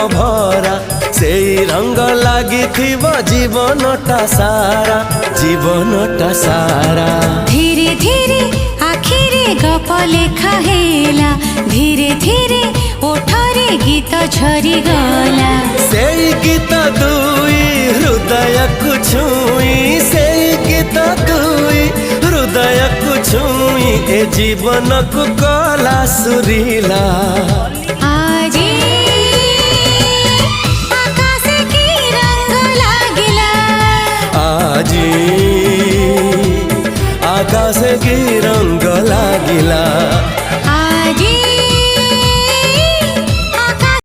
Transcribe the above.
भरा से रंग लगी जीवनटा सारा जीवनटा सारा। धीरे धीरे आखिरे गप लेखा हेला धीरे धीरे ओठरे गीत झरी गला। से गीत दुई हृदय को छुई से गीत दुई हृदय को छुई ए जीवन को कला सुरीला।